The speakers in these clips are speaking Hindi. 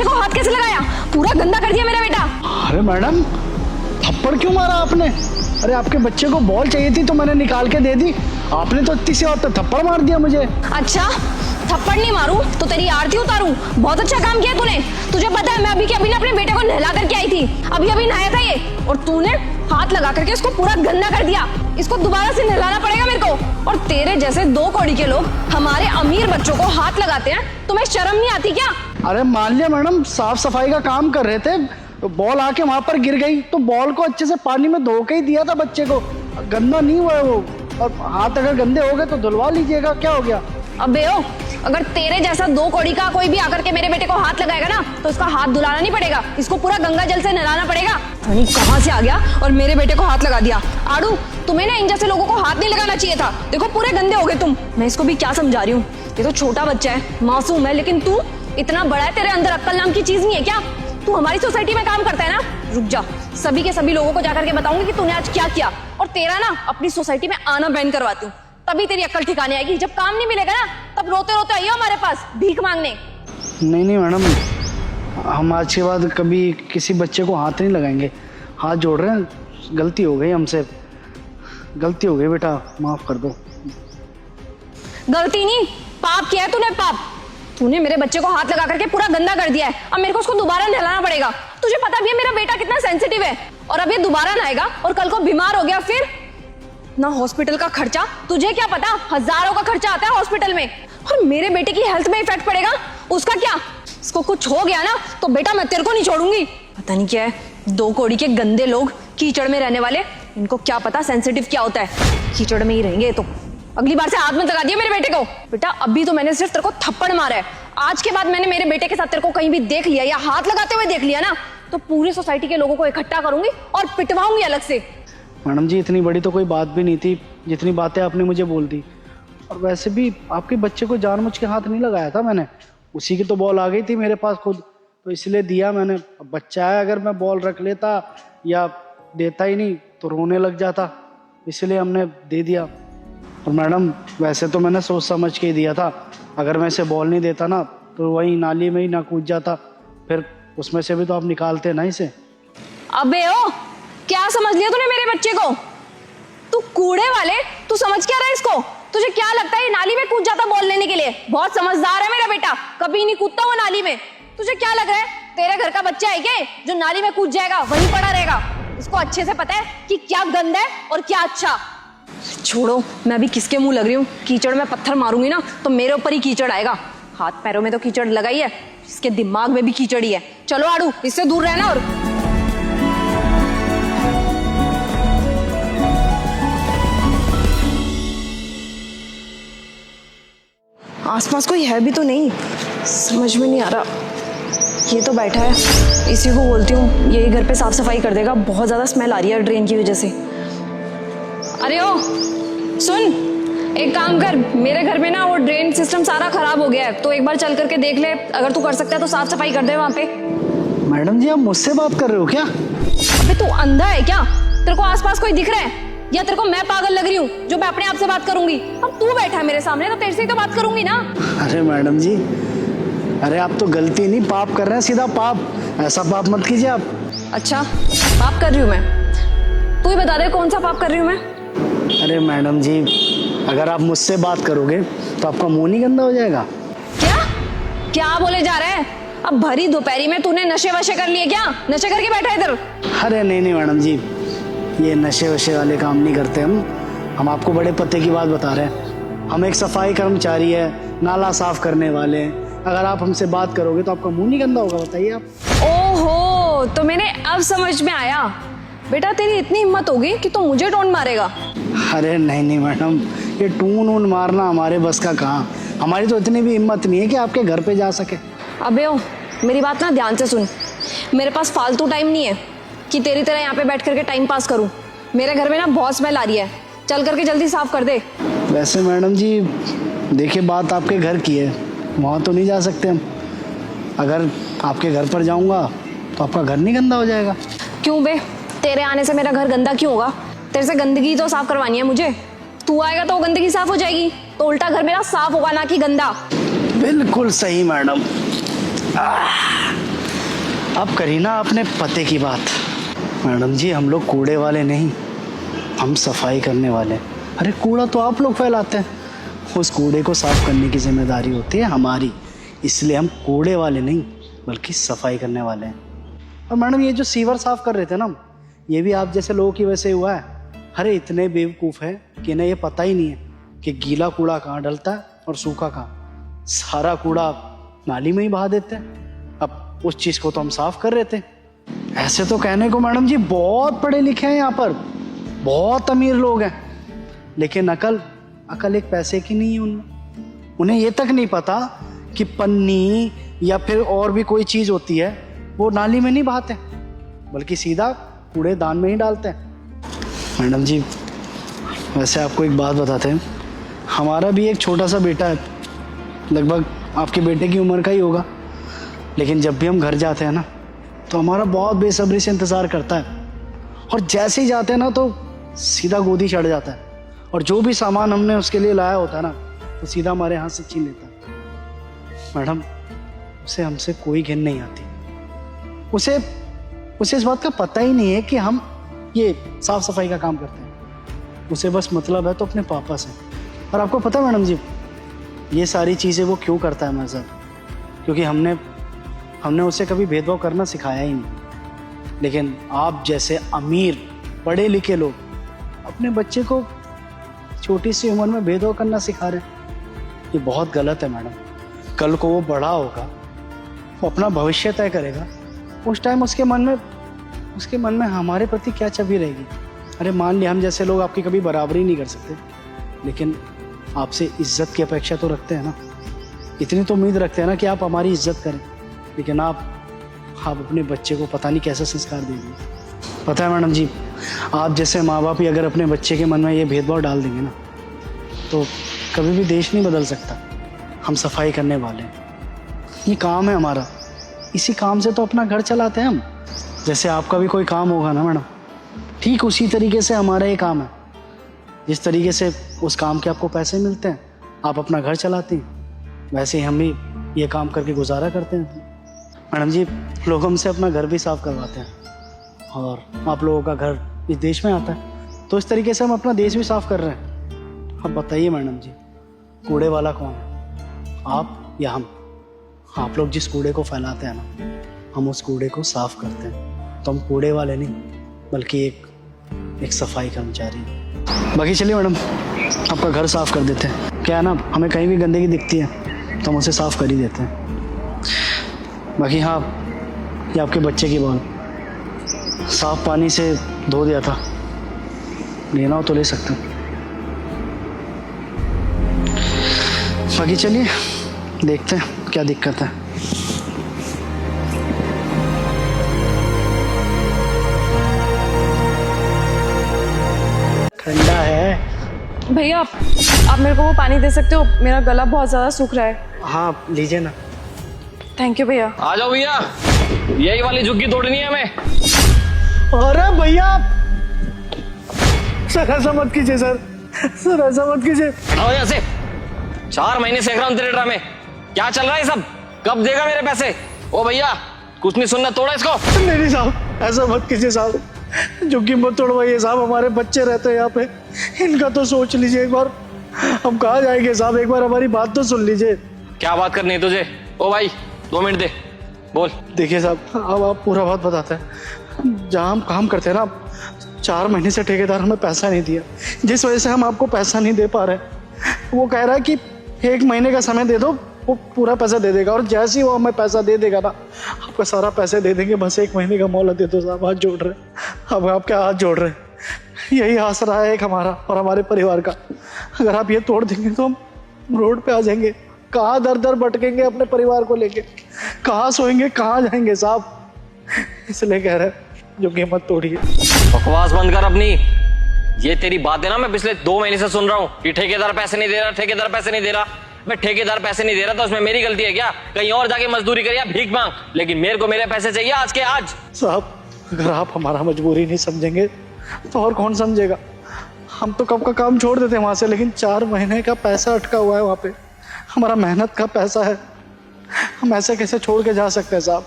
बच्चे को हाथ कैसे लगाया? पूरा गंदा कर दिया मेरा बेटा। अरे मैडम, थप्पड़ क्यों मारा आपने? अरे आपके बच्चे को बॉल चाहिए थी तो मैंने निकाल के दे दी, आपने तो इतनी सी और थप्पड़ मार दिया मुझे। अच्छा, थप्पड़ नहीं मारूं तो तेरी आरती उतारूं? बहुत अच्छा काम किया तूने। तुझे पता है मैं अभी के अभी ना अपने बेटे को नहला करके आई थी, अभी अभी नहाया था ये, और तूने हाथ लगा करके इसको पूरा गंदा कर दिया। इसको दोबारा से नहलाना पड़ेगा मेरे को। और तेरे जैसे दो कौड़ी के लोग हमारे अमीर बच्चों को हाथ लगाते हैं, तुम्हें शर्म नहीं आती क्या? अरे मान लिया मैडम, साफ सफाई का काम कर रहे थे, बॉल आके वहां पर गिर गई तो बॉल को अच्छे से पानी में धो के ही दिया था बच्चे को, गंदा नहीं हुआ है वो। और हाथ अगर गंदे हो गए तो धुलवा लीजिएगा, क्या हो गया? अबे ओ, अगर तेरे जैसा दो कौड़ी का कोई भी आकर के मेरे बेटे को हाथ लगाएगा ना तो उसका हाथ धुलाना नहीं पड़ेगा, इसको पूरा गंगा जल से नहलाना पड़ेगा। नहीं कहां से आ गया और मेरे बेटे को हाथ लगा दिया। आड़ू, तुम्हें ना इन जैसे लोगों को हाथ नहीं लगाना चाहिए था। देखो पूरे गंदे हो गए तुम। मैं इसको भी क्या समझा रही हूँ, ये तो छोटा बच्चा है, मासूम है, लेकिन तू इतना बड़ा है, तेरे अंदर अक्ल नाम की चीज नहीं है क्या? तू हमारी सोसाइटी में काम करता है ना? रुक जा, सभी के सभी लोगों को जाकर के बताऊंगी कि तूने आज क्या किया, और तेरा ना अपनी सोसाइटी में आना बैन करवाती हूँ, तभी तेरी अक्ल ठिकाने आएगी। जब काम नहीं मिलेगा ना तब रोते रोते आइयो हमारे पास भीख मांगने। नहीं मैडम, हम आज के बाद कभी किसी बच्चे को हाथ नहीं लगाएंगे। हाथ जोड़ रहे हैं, गलती हो गई हमसे, गलती हो गई बेटा, माफ कर दो। गलती नहीं, पाप किया है तूने, पाप। तूने मेरे बच्चे को हाथ लगा करके पूरा गंदा कर दिया है, अब मेरे को उसको दोबारा नहलाना पड़ेगा। तुझे पता भी है मेरा बेटा कितना सेंसिटिव है, और अब ये दोबारा नहाएगा और कल को बीमार हो गया फिर ना हॉस्पिटल का खर्चा, तुझे क्या पता हजारों का खर्चा आता है हॉस्पिटल में, और मेरे बेटे की हेल्थ में इफेक्ट पड़ेगा, उसका क्या? इसको कुछ हो गया ना तो बेटा मैं तेरे को नहीं छोड़ूंगी। पता नहीं क्या है, दो कौड़ी के गंदे लोग, कीचड़ में रहने वाले, इनको क्या पता सेंसिटिव क्या होता है, कीचड़ में ही रहेंगे। तो अगली बार से हाथ मत लगा दिया मेरे बेटे को। बेटा अभी तो मैंने सिर्फ तेरे को थप्पड़ मारा है, आज के बाद मैंने मेरे बेटे के साथ तेरे को कहीं भी देख लिया या हाथ लगाते हुए देख लिया ना तो पूरी सोसाइटी के लोगों को इकट्ठा करूंगी और पिटवाऊंगी अलग से। मैडम जी, इतनी बड़ी तो कोई बात भी नहीं थी जितनी बातें आपने मुझे बोल दी, और वैसे भी आपके बच्चे को जानबूझ के हाथ नहीं लगाया था मैंने, उसी की तो बॉल आ गई थी मेरे पास खुद, तो इसलिए दिया मैंने। अब बच्चा है, अगर मैं बॉल रख लेता या देता ही नहीं तो रोने लग जाता, इसलिए हमने दे दिया। और मैडम वैसे तो मैंने सोच समझ के ही दिया था, अगर मैं इसे बॉल नहीं देता ना तो वही नाली में ही ना कूद जाता, फिर उसमें से भी तो आप निकालते ना इसे। अबे ओ, क्या समझ लिया तूने मेरे बच्चे को? तू कूड़े वाले, तू समझ क्या रहा है इसको? तुझे क्या लगता है ये नाली में कूद जाता बॉल लेने के लिए? बहुत समझदार है मेरा बेटा, कभी नहीं कूदता वो नाली में। तुझे क्या लग रहा है तेरे घर का बच्चा है क्या जो नाली में कूद जाएगा, वहीं पड़ा रहेगा? इसको अच्छे से पता है कि क्या गंदा है और क्या अच्छा। छोड़ो, मैं अभी किसके मुंह लग रही हूँ, कीचड़ में पत्थर मारूंगी ना तो मेरे ऊपर ही कीचड़ आएगा। हाथ पैरों में तो कीचड़ लगाई है, इसके दिमाग में भी कीचड़ ही है। चलो आड़ू, इससे दूर रहना। और आसपास कोई है भी तो नहीं, समझ में नहीं आ रहा। ये तो बैठा है, इसी को बोलती हूँ यही घर पे साफ सफाई कर देगा, बहुत ज्यादा स्मेल आ रही है ड्रेन की वजह से। अरे ओ सुन, एक काम कर, मेरे घर में ना वो ड्रेन सिस्टम सारा खराब हो गया है, तो एक बार चल करके देख ले, अगर तू कर सकता है तो साफ सफाई कर दे वहाँ पे। मैडम जी, आप मुझसे बात कर रहे हो क्या? अबे तू अंधा है क्या? तेरे को आसपास कोई दिख रहा है या तेरे को मैं पागल लग रही हूँ जो मैं अपने आप से बात करूंगी? अब तू बैठा है मेरे सामने तो तेरे से ही तो बात करूंगी ना। अरे मैडम जी, अरे आप तो गलती नहीं पाप कर रहे हैं, सीधा पाप, ऐसा पाप मत कीजिए आप। अच्छा, पाप कर रही हूँ मैं? तू ही बता दे कौन सा पाप कर रही हूँ मैं? अरे मैडम जी, अगर आप मुझसे बात करोगे तो आपका मुंह नहीं गंदा हो जाएगा। क्या क्या बोले जा रहा है? अब भरी दोपहरी में तूने नशे वशे कर लिए क्या? नशे करके बैठा है इधर? अरे नहीं मैडम जी, ये नशे वशे वाले काम नहीं करते हम आपको बड़े पते की बात बता रहे हैं। हम एक सफाई कर्मचारी है, नाला साफ करने वाले हैं। अगर आप हमसे बात करोगे तो आपका मुंह नहीं गंदा होगा, बताइए आप। ओहो, तो मैंने अब समझ में आया। बेटा तेरी इतनी हिम्मत होगी कि तू मुझे टोन मारेगा? अरे नहीं मैडम, ये टून ऊन मारना हमारे बस का कहाँ, हमारी तो इतनी भी हिम्मत नहीं है कि आपके घर पे जा सके। अबे ओ, मेरी बात ना ध्यान से सुन, मेरे पास फालतू टाइम नहीं है कि तेरी तरह यहाँ पे बैठ करके टाइम पास करूँ। मेरे घर में ना बहुत स्मेल आ रही है, चल करके जल्दी साफ कर दे। वैसे मैडम जी देखिए, बात आपके घर की है, वहाँ तो नहीं जा सकते हम। अगर आपके घर पर जाऊँगा तो आपका घर नहीं गंदा हो जाएगा। क्यों बे, तेरे आने से मेरा घर गंदा क्यों होगा? तेरे से गंदगी तो साफ करवानी है मुझे, तू आएगा तो गंदगी साफ हो जाएगी, तो उल्टा घर मेरा साफ होगा ना कि गंदा। बिल्कुल सही मैडम। अब करी ना अपने पते की बात। मैडम जी, हम लोग कूड़े वाले नहीं, हम सफाई करने वाले। अरे कूड़ा तो आप लोग फैलाते हैं, उस कूड़े को साफ करने की जिम्मेदारी होती है हमारी। इसलिए हम कूड़े वाले नहीं बल्कि सफाई करने वाले हैं। और मैडम, ये जो सीवर साफ कर रहे थे ना, ये भी आप जैसे लोगों की वजह से हुआ है। अरे इतने बेवकूफ़ है कि इन्हें ये पता ही नहीं है कि गीला कूड़ा कहाँ डलता है और सूखा कहाँ। सारा कूड़ा नाली में ही बहा देते हैं। अब उस चीज़ को तो हम साफ कर रहे थे। ऐसे तो कहने को मैडम जी बहुत पढ़े लिखे हैं यहाँ पर, बहुत अमीर लोग हैं, लेकिन अकल एक पैसे की नहीं है उनमें। उन्हें ये तक नहीं पता कि पन्नी या फिर और भी कोई चीज़ होती है वो नाली में नहीं बहाते, बल्कि सीधा कूड़ेदान में ही डालते हैं। मैडम जी, वैसे आपको एक बात बताते हैं, हमारा भी एक छोटा सा बेटा है, लगभग आपके बेटे की उम्र का ही होगा। लेकिन जब भी हम घर जाते हैं ना, तो हमारा बहुत बेसब्री से इंतज़ार करता है, और जैसे ही जाते हैं ना तो सीधा गोदी चढ़ जाता है, और जो भी सामान हमने उसके लिए लाया होता है ना, तो सीधा हमारे हाथ से छीन लेता है। मैडम, उसे हमसे कोई घिन नहीं आती। उसे इस बात का पता ही नहीं है कि हम ये साफ सफाई का काम करते हैं। उसे बस मतलब है तो अपने पापा से। और आपको पता है मैडम जी, ये सारी चीज़ें वो क्यों करता है मेरे साथ? क्योंकि हमने उसे कभी भेदभाव करना सिखाया ही नहीं। लेकिन आप जैसे अमीर पढ़े लिखे लोग अपने बच्चे को छोटी सी उम्र में भेदभाव करना सिखा रहे हैं। ये बहुत गलत है मैडम। कल को वो बड़ा होगा, वो अपना भविष्य तय करेगा, उस टाइम उसके मन में हमारे प्रति क्या छवि रहेगी? अरे मान लिया हम जैसे लोग आपकी कभी बराबरी नहीं कर सकते, लेकिन आपसे इज्जत की अपेक्षा तो रखते हैं ना, इतनी तो उम्मीद रखते हैं ना कि आप हमारी इज्जत करें। लेकिन आप अपने बच्चे को पता नहीं कैसा संस्कार देंगे। पता है मैडम जी, आप जैसे माँ बाप ही अगर अपने बच्चे के मन में ये भेदभाव डाल देंगे ना, तो कभी भी देश नहीं बदल सकता। हम सफाई करने वाले हैं, ये काम है हमारा, इसी काम से तो अपना घर चलाते हैं हम। जैसे आपका भी कोई काम होगा ना मैडम, ठीक उसी तरीके से हमारा ये काम है। जिस तरीके से उस काम के आपको पैसे मिलते हैं, आप अपना घर चलाते हैं, वैसे ही हम भी ये काम करके गुजारा करते हैं। मैडम जी, लोग हमसे अपना घर भी साफ करवाते हैं, और आप लोगों का घर इस देश में आता है, तो इस तरीके से हम अपना देश भी साफ कर रहे हैं। अब बताइए मैडम जी, कूड़े वाला कौन है, आप या हम? आप लोग जिस कूड़े को फैलाते हैं ना, हम उस कूड़े को साफ करते हैं। तो हम कूड़े वाले नहीं बल्कि एक सफाई कर्मचारी। बाकी चलिए मैडम, आपका घर साफ कर देते हैं। क्या है ना, हमें कहीं भी गंदगी दिखती है तो हम उसे साफ कर ही देते हैं। बाकी हाँ, ये आपके बच्चे की बॉल साफ पानी से धो दिया था, लेना हो तो ले सकते हैं। बाकी चलिए देखते हैं क्या दिक्कत है। ठंडा है। भैया, आप मेरे को वो पानी दे सकते हो? मेरा गला बहुत ज़्यादा सूख रहा है। हाँ लीजिए ना। थैंक यू भैया। आ जाओ भैया, यही वाली झुग्गी तोड़नी है हमें। अरे भैया, सर ऐसा मत कीजिए सर, ऐसा मत कीजिए। हटाओ यहाँ से, 4 महीने से देख रहा हूँ तेरे ड्रामे। क्या चल रहा है सब? कब देगा मेरे पैसे? ओ भैया, कुछ नहीं सुनना, तोड़ा इसको। नहीं साहब, ऐसा मत कीजिए साहब, झुग्गी मत तोड़वाइए साहब, हमारे बच्चे रहते हैं यहाँ पे, इनका तो सोच लीजिए एक बार। हम कहाँ जाएंगे साहब, एक बार हमारी बात तो सुन लीजिए। क्या बात करनी है तुझे? ओ भाई 2 मिनट दे, बोल। देखिए साहब, अब आप पूरा बात बताते हैं। जहाँ हम काम करते हैं ना, 4 महीने से ठेकेदार हमें पैसा नहीं दिया, जिस वजह से हम आपको पैसा नहीं दे पा रहे। वो कह रहा है कि 1 महीने का समय दे दो, वो पूरा पैसा दे देगा, और जैसे ही वो हमें पैसा दे देगा ना, आपका सारा पैसे दे देंगे। बस 1 महीने का मोहलत दे दो साहब, हाथ जोड़ रहे हैं। अब आप क्या हाथ जोड़ रहे हैं? यही आसरा है एक हमारा और हमारे परिवार का। अगर आप ये तोड़ देंगे तो हम रोड पे आ जाएंगे। कहाँ दर दर भटकेंगे अपने परिवार को लेके, कहाँ सोएंगे, कहाँ जाएंगे साहब? इसलिए कह रहे हैं जो मत तोड़िए। बकवास बंद कर अपनी। ये तेरी बात है ना, मैं पिछले 2 महीने से सुन रहा हूँ कि ठेकेदार पैसे नहीं दे रहा, ठेकेदार पैसे नहीं दे रहा। मैं ठेकेदार पैसे नहीं दे रहा तो उसमें मेरी गलती है क्या? कहीं और जाके मजदूरी कर या भीख मांग, लेकिन मेरे को मेरे पैसे चाहिए आज के आज। साहब, अगर आप हमारा मजबूरी नहीं समझेंगे तो और कौन समझेगा? हम तो कब का काम छोड़ देते हैं वहाँ से, लेकिन 4 महीने का पैसा अटका हुआ है वहाँ पे, हमारा मेहनत का पैसा है। हम ऐसे कैसे छोड़ के जा सकते हैं साहब?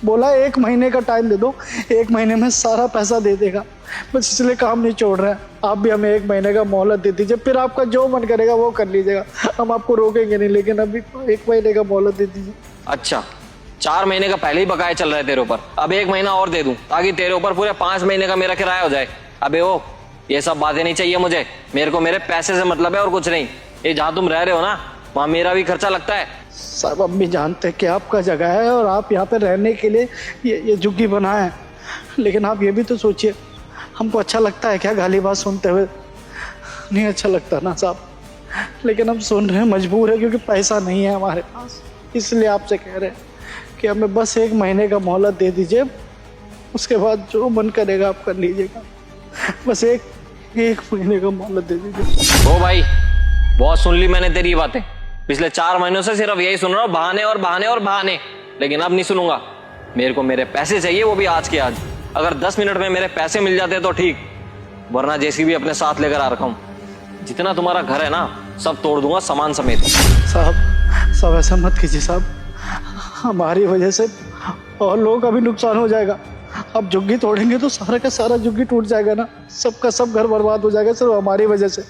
बोला 1 महीने का टाइम दे दो, 1 महीने में सारा पैसा दे देगा। बस इसलिए काम नहीं छोड़ रहे हैं। आप भी हमें 1 महीने का मोहलत दे दीजिए, फिर आपका जो मन करेगा वो कर लीजिएगा, हम आपको रोकेंगे नहीं, लेकिन अभी 1 महीने का मोहलत दे दीजिए। अच्छा 4 महीने का पहले ही बकाया चल रहा है तेरे ऊपर, अब 1 महीना और दे दूं ताकि तेरे ऊपर पूरे 5 महीने का मेरा किराया हो जाए। अबे ओ ये सब बातें नहीं चाहिए मुझे, मेरे को मेरे पैसे से मतलब है और कुछ नहीं। ये जहाँ तुम रह रहे हो ना वहाँ मेरा भी खर्चा लगता है। सब अब भी जानते हैं कि आपका जगह है और आप यहाँ पे रहने के लिए ये झुग्गी बनाए हैं, लेकिन आप ये भी तो सोचिए, हमको अच्छा लगता है क्या गाली बात सुनते हुए? नहीं अच्छा लगता ना साहब, लेकिन हम सुन रहे हैं, मजबूर है क्योंकि पैसा नहीं है हमारे पास, इसलिए आपसे कह रहे हैं कि हमें बस 1 महीने का मोहलत दे दीजिए, उसके बाद जो मन करेगा आप कर लीजिएगा। बस एक महीने का मोहलत दे दीजिए। ओ भाई बहुत सुन ली मैंने तेरी बातें, पिछले 4 महीनों से सिर्फ यही सुन रहा हूँ, बहाने और बहाने और बहाने, लेकिन अब नहीं सुनूंगा। मेरे को मेरे पैसे चाहिए, वो भी आज के आज। अगर 10 मिनट में मेरे पैसे मिल जाते तो ठीक, वरना जैसी भी अपने साथ लेकर आ रखा हूँ। जितना तुम्हारा घर है ना सब तोड़ दूंगा सामान समेत। साहब ऐसा मत कीजिए साहब, हमारी वजह से और लोगों का भी नुकसान हो जाएगा। अब झुग्गी तोड़ेंगे तो सारा का सारा झुग्गी टूट जाएगा ना, सबका सब घर बर्बाद हो जाएगा सिर्फ हमारी वजह से।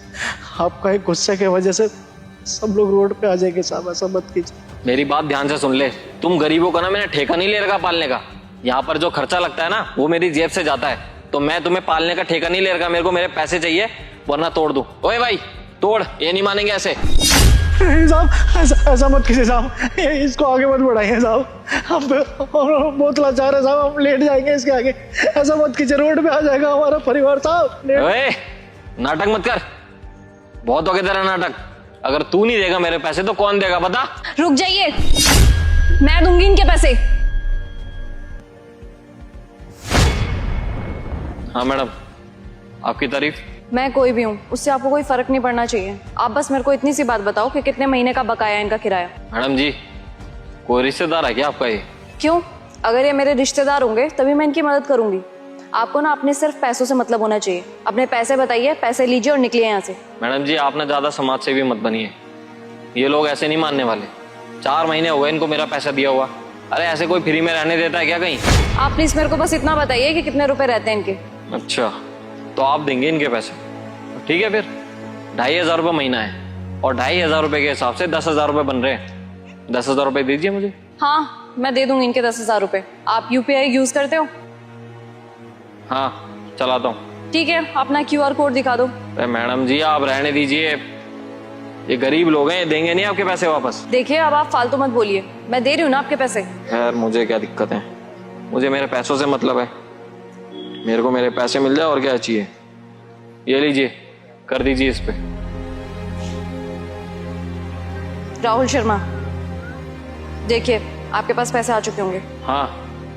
आपका एक गुस्से की वजह से सब लोग रोड पे आ जाएंगे साहब, ऐसा मत कीजिए। मेरी बात ध्यान से सुन ले, तुम गरीबों का ना मैंने ठेका नहीं ले रखा पालने का। यहाँ पर जो खर्चा लगता है ना वो मेरी जेब से जाता है, तो मैं तुम्हें पालने का ठेका नहीं ले रखा। मेरे को मेरे पैसे चाहिए वरना तोड़ दूं। ओए भाई तोड़, ये नहीं मानेंगे ऐसे। नहीं साहब ऐसा मत कीजिए साहब, इसको आगे मत बढ़ाइए साहब, हम बहुत लाचार है साहब, हम लेट जाएंगे इसके आगे। ऐसा मत कीजिए, रोड पे आ जाएगा हमारा परिवार साहब। ओए नाटक मत कर, बहुत हो गया तेरा नाटक। अगर तू नहीं देगा मेरे पैसे तो कौन देगा बता? रुक जाइए, मैं दूंगी इनके पैसे। हाँ मैडम आपकी तारीफ। मैं कोई भी हूँ, उससे आपको कोई फर्क नहीं पड़ना चाहिए। आप बस मेरे को इतनी सी बात बताओ कि कितने महीने का बकाया है इनका किराया। मैडम जी कोई रिश्तेदार है क्या आपका ये? क्यों? अगर ये मेरे रिश्तेदार होंगे तभी मैं इनकी मदद करूंगी। आपको ना अपने सिर्फ पैसों से मतलब होना चाहिए। अपने पैसे बताइए, पैसे लीजिए और निकलिए यहाँ से। मैडम जी आपने ज्यादा समाज सेवी मत बनिए, ये लोग ऐसे नहीं मानने वाले। 4 महीने हो गए इनको मेरा पैसा दिया हुआ। अरे ऐसे कोई फ्री में रहने देता है क्या कहीं? आप प्लीज मेरे को बस इतना बताइए कि कितने रुपए रहते हैं इनके। अच्छा तो आप देंगे इनके पैसे? ठीक है फिर 2500 रुपये महीना है, और 2500 रुपये के हिसाब से 10,000 रुपये बन रहे हैं। 10,000 रुपये दीजिए मुझे। हाँ मैं दे दूंगी इनके 10,000 रुपए। आप UPI यूज करते हो? हाँ चलाता हूँ। ठीक है, अपना QR कोड दिखा दो। अरे मैडम जी आप रहने दीजिए, ये गरीब लोग हैं, देंगे नहीं आपके पैसे वापस। देखिए अब आप फालतू मत बोलिए, मैं दे रही हूँ ना आपके पैसे। यार मुझे क्या दिक्कत है, मुझे मेरे पैसों से मतलब है। मेरे को मेरे पैसे मिल जाए और क्या चाहिए। ये लीजिए कर दीजिए इस पे। राहुल शर्मा, देखिए आपके पास पैसे आ चुके होंगे। हाँ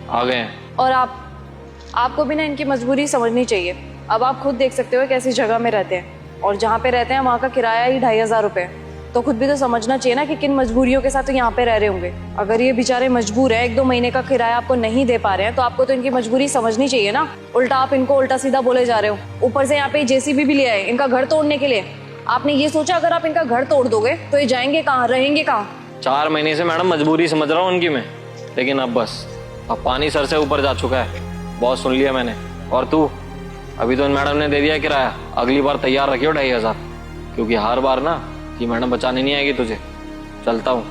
आ गए हैं। और आपको भी ना इनकी मजबूरी समझनी चाहिए। अब आप खुद देख सकते हो कैसी जगह में रहते हैं, और जहाँ पे रहते हैं वहाँ का किराया ही 2500 रुपये। तो खुद भी तो समझना चाहिए ना कि किन मजबूरियों के साथ तो यहाँ पे रह रहे होंगे। अगर ये बेचारे मजबूर है, 1-2 महीने का किराया आपको नहीं दे पा रहे हैं, तो आपको तो इनकी मजबूरी समझनी चाहिए ना। उल्टा आप इनको उल्टा सीधा बोले जा रहे हो। ऊपर से यहाँ पे JCB भी ले आए इनका घर तोड़ने के लिए। आपने ये सोचा अगर आप इनका घर तोड़ दोगे तो ये जाएंगे कहाँ, रहेंगे कहाँ? 4 महीने से मैडम मजबूरी समझ रहा हूँ उनकी मैं, लेकिन अब बस अब पानी सर से ऊपर जा चुका है। बहुत सुन लिया मैंने। और तू अभी तो इन मैडम ने दे दिया किराया, अगली बार तैयार रखियो 2500, क्योंकि हर बार ना ये मैडम बचाने नहीं आएगी तुझे। चलता हूँ।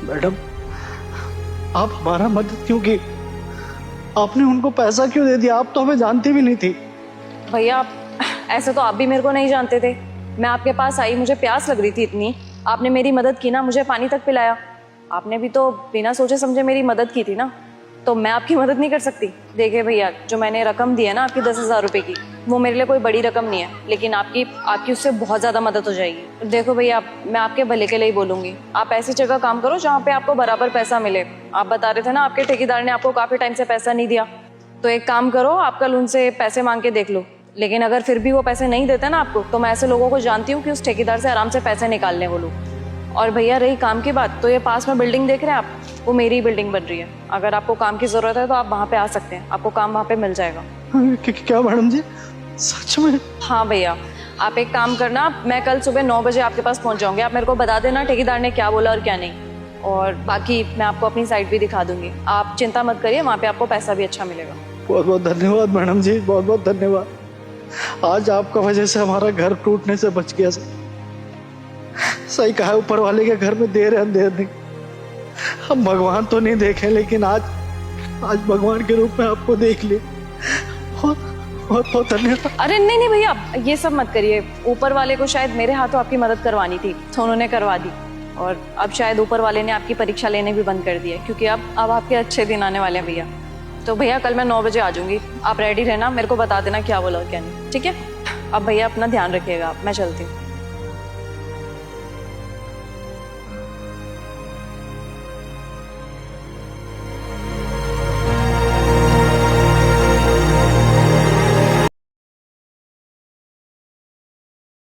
मैडम आप हमारा मदद क्यों की? आपने उनको पैसा क्यों दे दिया? आप तो हमें जानती भी नहीं थी। भैया ऐसे तो आप भी मेरे को नहीं जानते थे। मैं आपके पास आई, मुझे प्यास लग रही थी इतनी, आपने मेरी मदद की ना, मुझे पानी तक पिलाया। आपने भी तो बिना सोचे समझे मेरी मदद की थी ना, तो मैं आपकी मदद नहीं कर सकती? देखिए भैया, जो मैंने रकम दी है ना आपकी 10,000 रुपये की, वो मेरे लिए कोई बड़ी रकम नहीं है, लेकिन आपकी उससे बहुत ज़्यादा मदद हो जाएगी। देखो भैया, मैं आपके भले के लिए ही बोलूँगी। आप ऐसी जगह काम करो जहाँ पे आपको बराबर पैसा मिले। आप बता रहे थे ना आपके ठेकेदार ने आपको काफ़ी टाइम से पैसा नहीं दिया, तो एक काम करो, आप कल उनसे पैसे मांग के देख लो। लेकिन अगर फिर भी वो पैसे नहीं देते ना आपको, तो मैं ऐसे लोगों को जानती हूँ कि उस ठेकेदार से आराम से पैसे निकाल लें वो लोग। और भैया रही काम की बात, तो ये पास में बिल्डिंग देख रहे हैं आप, वो मेरी बिल्डिंग बन रही है। अगर आपको काम की ज़रूरत है तो आप वहाँ पे आ सकते हैं, आपको काम वहाँ पे मिल जाएगा। क्या मैडम जी, सच में? हाँ भैया, आप एक काम करना, मैं कल सुबह 9 बजे आपके पास पहुंच जाऊंगी। आप मेरे को बता देना ठेकेदार ने क्या बोला और क्या नहीं, और बाकी मैं आपको अपनी साइट भी दिखा दूंगी। आप चिंता मत करिए, वहाँ पे आपको पैसा भी अच्छा मिलेगा। बहुत बहुत धन्यवाद मैडम जी, बहुत बहुत धन्यवाद। आज आपका वजह से हमारा घर टूटने से बच गया। सही कहा है ऊपर वाले के घर में देर है अंधेर नहीं। हम भगवान तो नहीं देखे, लेकिन आज भगवान के रूप में आपको देख लिए। बहुत बहुत बहुत धन्यवाद। अरे नहीं नहीं भैया, ये सब मत करिए। ऊपर वाले को शायद मेरे हाथों आपकी मदद करवानी थी तो उन्होंने करवा दी, और अब शायद ऊपर वाले ने आपकी परीक्षा लेने भी बंद कर दी है, क्योंकि अब आपके अच्छे दिन आने वाले हैं भैया। तो भैया कल मैं 9 बजे आ जाऊंगी, आप रेडी रहना, मेरे को बता देना क्या बोला और क्या नहीं, ठीक है? अब भैया अपना ध्यान रखिएगा, मैं चलती हूँ।